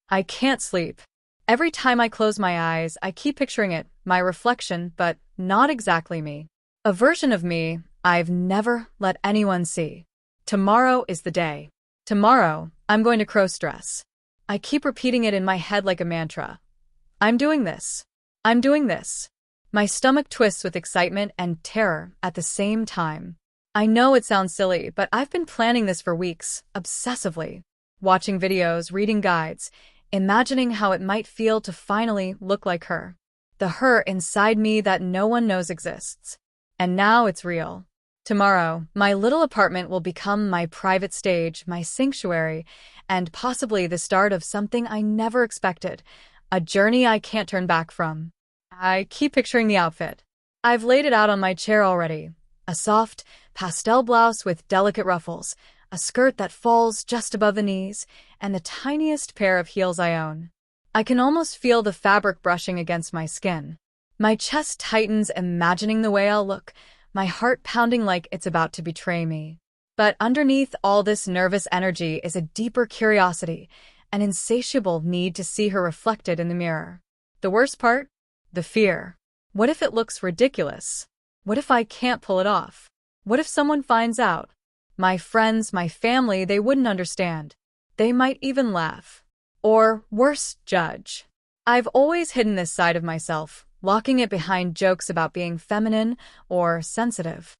I can't sleep. Every time I close my eyes, I keep picturing it, my reflection, but not exactly me. A version of me I've never let anyone see. Tomorrow is the day. Tomorrow, I'm going to crossdress. I keep repeating it in my head like a mantra. I'm doing this. I'm doing this. My stomach twists with excitement and terror at the same time. I know it sounds silly, but I've been planning this for weeks, obsessively. Watching videos, reading guides, imagining how it might feel to finally look like her. The her inside me that no one knows exists. And now it's real. Tomorrow, my little apartment will become my private stage, my sanctuary, and possibly the start of something I never expected, a journey I can't turn back from. I keep picturing the outfit. I've laid it out on my chair already. A soft, pastel blouse with delicate ruffles, a skirt that falls just above the knees, and the tiniest pair of heels I own. I can almost feel the fabric brushing against my skin. My chest tightens imagining the way I'll look, my heart pounding like it's about to betray me. But underneath all this nervous energy is a deeper curiosity, an insatiable need to see her reflected in the mirror. The worst part? The fear. What if it looks ridiculous? What if I can't pull it off? What if someone finds out? My friends, my family, they wouldn't understand. They might even laugh. Or, worse, judge. I've always hidden this side of myself, locking it behind jokes about being feminine or sensitive.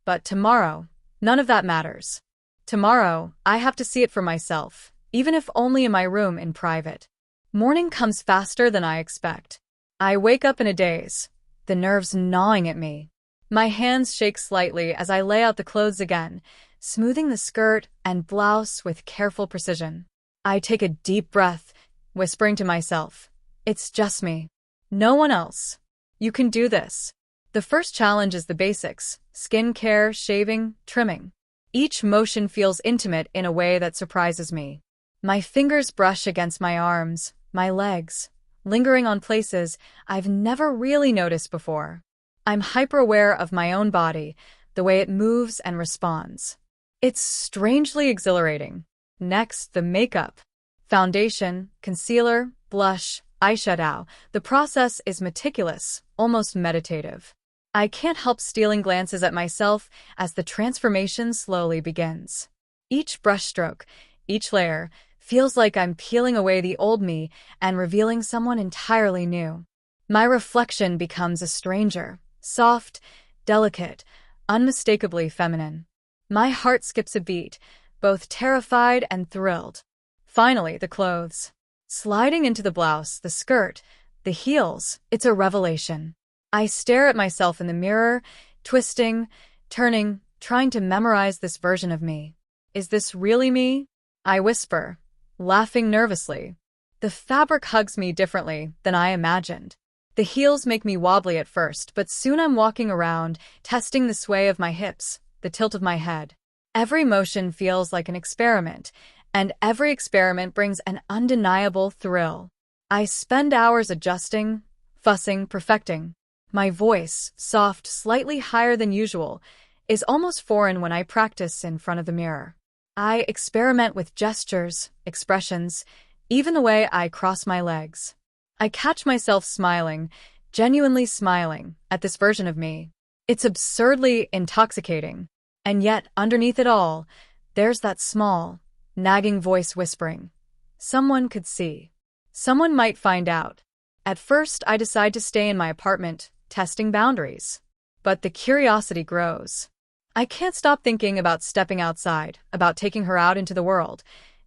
But tomorrow, none of that matters. Tomorrow, I have to see it for myself, even if only in my room in private. Morning comes faster than I expect. I wake up in a daze, the nerves gnawing at me. My hands shake slightly as I lay out the clothes again, smoothing the skirt and blouse with careful precision. I take a deep breath, whispering to myself, "It's just me. No one else. You can do this." The first challenge is the basics: skincare, shaving, trimming. Each motion feels intimate in a way that surprises me. My fingers brush against my arms, my legs, lingering on places I've never really noticed before. I'm hyper-aware of my own body, the way it moves and responds. It's strangely exhilarating. Next, the makeup. Foundation, concealer, blush, eyeshadow. The process is meticulous, almost meditative. I can't help stealing glances at myself as the transformation slowly begins. Each brushstroke, each layer, feels like I'm peeling away the old me and revealing someone entirely new. My reflection becomes a stranger, soft, delicate, unmistakably feminine. My heart skips a beat, both terrified and thrilled. Finally, the clothes. Sliding into the blouse, the skirt, the heels, it's a revelation. I stare at myself in the mirror, twisting, turning, trying to memorize this version of me. Is this really me? I whisper, laughing nervously. The fabric hugs me differently than I imagined. The heels make me wobbly at first, but soon I'm walking around, testing the sway of my hips, the tilt of my head. Every motion feels like an experiment, and every experiment brings an undeniable thrill. I spend hours adjusting, fussing, perfecting. My voice, soft, slightly higher than usual, is almost foreign when I practice in front of the mirror. I experiment with gestures, expressions, even the way I cross my legs. I catch myself smiling, genuinely smiling, at this version of me. It's absurdly intoxicating. And yet, underneath it all, there's that small, nagging voice whispering, "Someone could see. Someone might find out." At first, I decide to stay in my apartment, testing boundaries. But the curiosity grows. I can't stop thinking about stepping outside, about taking her out into the world,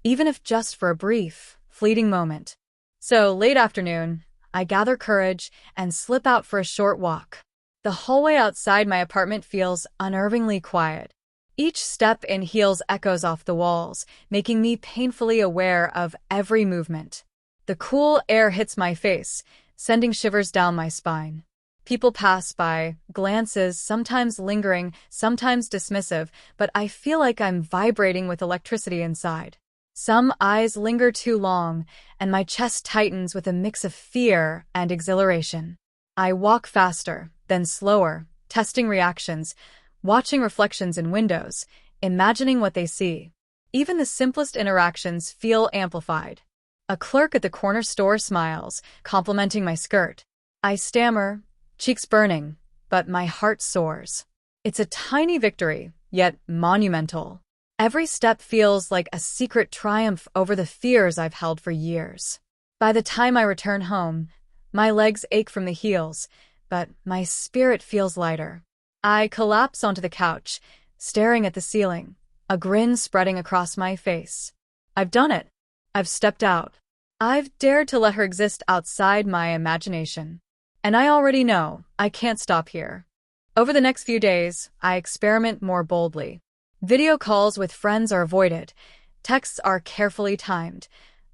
even if just for a brief, fleeting moment. So, late afternoon, I gather courage and slip out for a short walk. The hallway outside my apartment feels unnervingly quiet. Each step in heels echoes off the walls, making me painfully aware of every movement. The cool air hits my face, sending shivers down my spine. People pass by, glances, sometimes lingering, sometimes dismissive, but I feel like I'm vibrating with electricity inside. Some eyes linger too long, and my chest tightens with a mix of fear and exhilaration. I walk faster, then slower, testing reactions, watching reflections in windows, imagining what they see. Even the simplest interactions feel amplified. A clerk at the corner store smiles, complimenting my skirt. I stammer, cheeks burning, but my heart soars. It's a tiny victory, yet monumental. Every step feels like a secret triumph over the fears I've held for years. By the time I return home, my legs ache from the heels, but my spirit feels lighter. I collapse onto the couch, staring at the ceiling, a grin spreading across my face. I've done it. I've stepped out. I've dared to let her exist outside my imagination. And I already know I can't stop here. Over the next few days, I experiment more boldly. Video calls with friends are avoided. Texts are carefully timed.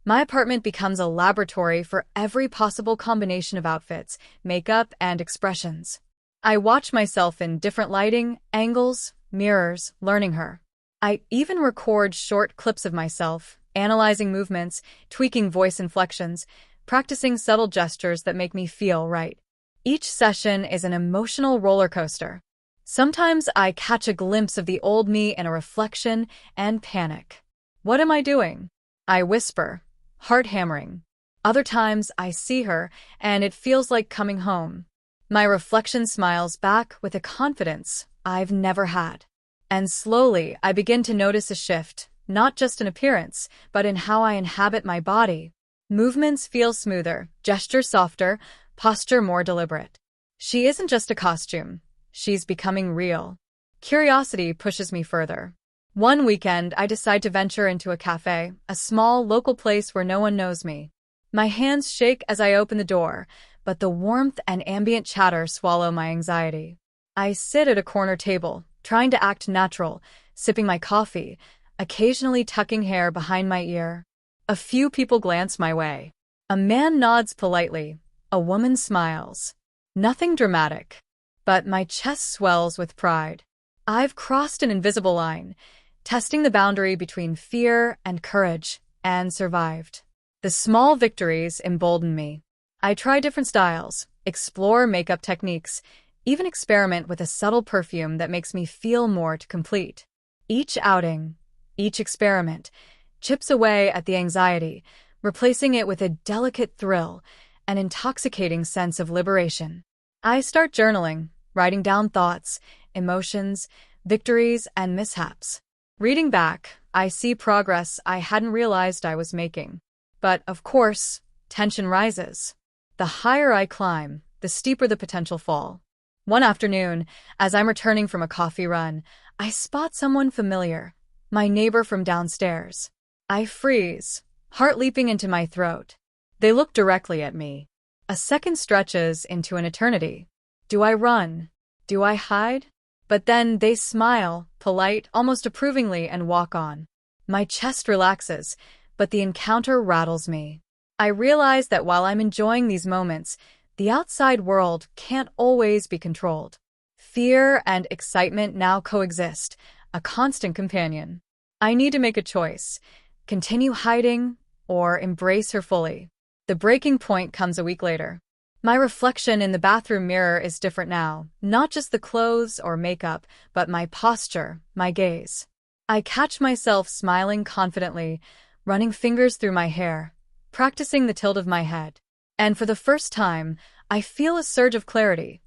My apartment becomes a laboratory for every possible combination of outfits, makeup, and expressions. I watch myself in different lighting, angles, mirrors, learning her. I even record short clips of myself, analyzing movements, tweaking voice inflections, practicing subtle gestures that make me feel right. Each session is an emotional roller coaster. Sometimes I catch a glimpse of the old me in a reflection and panic. What am I doing? I whisper, heart hammering. Other times I see her, and it feels like coming home. My reflection smiles back with a confidence I've never had. And slowly I begin to notice a shift, not just in appearance, but in how I inhabit my body. Movements feel smoother, gestures softer, posture more deliberate. She isn't just a costume. She's becoming real. Curiosity pushes me further. One weekend, I decide to venture into a cafe, a small local place where no one knows me. My hands shake as I open the door, but the warmth and ambient chatter swallow my anxiety. I sit at a corner table, trying to act natural, sipping my coffee, occasionally tucking hair behind my ear. A few people glance my way. A man nods politely. A woman smiles. Nothing dramatic. But my chest swells with pride. I've crossed an invisible line, testing the boundary between fear and courage, and survived. The small victories embolden me. I try different styles, explore makeup techniques, even experiment with a subtle perfume that makes me feel more complete. Each outing, each experiment, chips away at the anxiety, replacing it with a delicate thrill, an intoxicating sense of liberation. I start journaling, writing down thoughts, emotions, victories, and mishaps. Reading back, I see progress I hadn't realized I was making. But, of course, tension rises. The higher I climb, the steeper the potential fall. One afternoon, as I'm returning from a coffee run, I spot someone familiar, my neighbor from downstairs. I freeze, heart leaping into my throat. They look directly at me. A second stretches into an eternity. Do I run? Do I hide? But then they smile, polite, almost approvingly, and walk on. My chest relaxes, but the encounter rattles me. I realize that while I'm enjoying these moments, the outside world can't always be controlled. Fear and excitement now coexist, a constant companion. I need to make a choice: continue hiding or embrace her fully. The breaking point comes a week later. My reflection in the bathroom mirror is different now, not just the clothes or makeup, but my posture, my gaze. I catch myself smiling confidently, running fingers through my hair, practicing the tilt of my head. And for the first time, I feel a surge of clarity.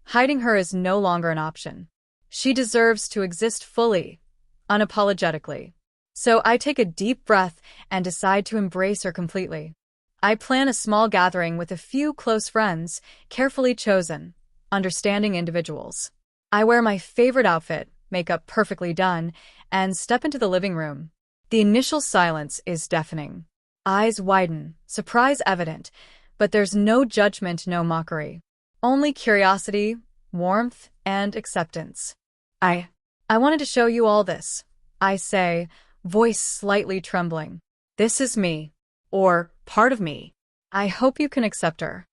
Hiding her is no longer an option. She deserves to exist fully, unapologetically. So I take a deep breath and decide to embrace her completely. I plan a small gathering with a few close friends, carefully chosen, understanding individuals. I wear my favorite outfit, makeup perfectly done, and step into the living room. The initial silence is deafening. Eyes widen, surprise evident, but there's no judgment, no mockery. Only curiosity, warmth, and acceptance. I wanted to show you all this, I say, voice slightly trembling. This is me. Or part of me. I hope you can accept her.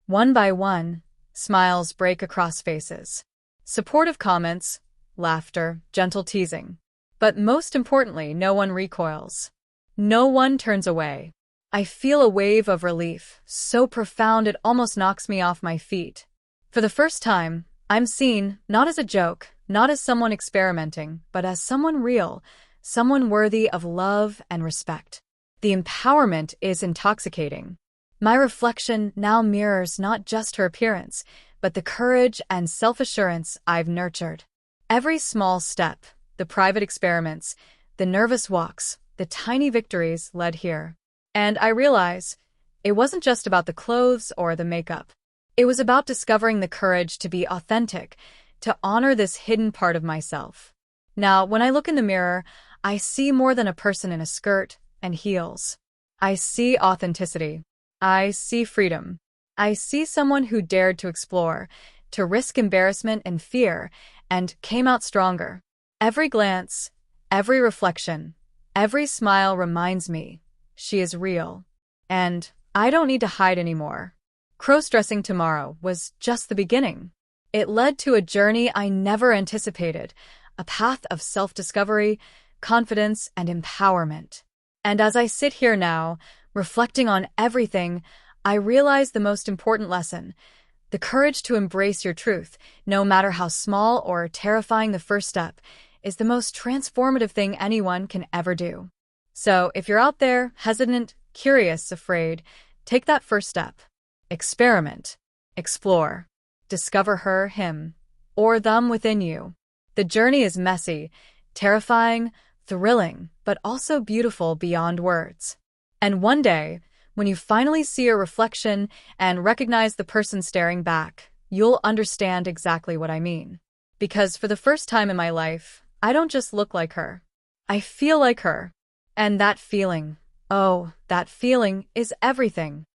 One by one, smiles break across faces. Supportive comments, laughter, gentle teasing. But most importantly, no one recoils. No one turns away. I feel a wave of relief, so profound it almost knocks me off my feet. For the first time, I'm seen, not as a joke, not as someone experimenting, but as someone real, someone worthy of love and respect. The empowerment is intoxicating. My reflection now mirrors not just her appearance, but the courage and self-assurance I've nurtured. Every small step, the private experiments, the nervous walks, the tiny victories led here. And I realize it wasn't just about the clothes or the makeup. It was about discovering the courage to be authentic, to honor this hidden part of myself. Now, when I look in the mirror, I see more than a person in a skirt and heels. I see authenticity. I see freedom. I see someone who dared to explore, to risk embarrassment and fear, and came out stronger. Every glance, every reflection, every smile reminds me she is real. And I don't need to hide anymore. Crossdressing tomorrow was just the beginning. It led to a journey I never anticipated, a path of self-discovery, confidence, and empowerment. And as I sit here now, reflecting on everything, I realize the most important lesson: the courage to embrace your truth, no matter how small or terrifying the first step, is the most transformative thing anyone can ever do. So if you're out there, hesitant, curious, afraid, take that first step. Experiment. Explore. Discover her, him, or them within you. The journey is messy, terrifying, thrilling, but also beautiful beyond words. And one day, when you finally see your reflection and recognize the person staring back, you'll understand exactly what I mean. Because for the first time in my life, I don't just look like her. I feel like her. And that feeling, oh, that feeling is everything.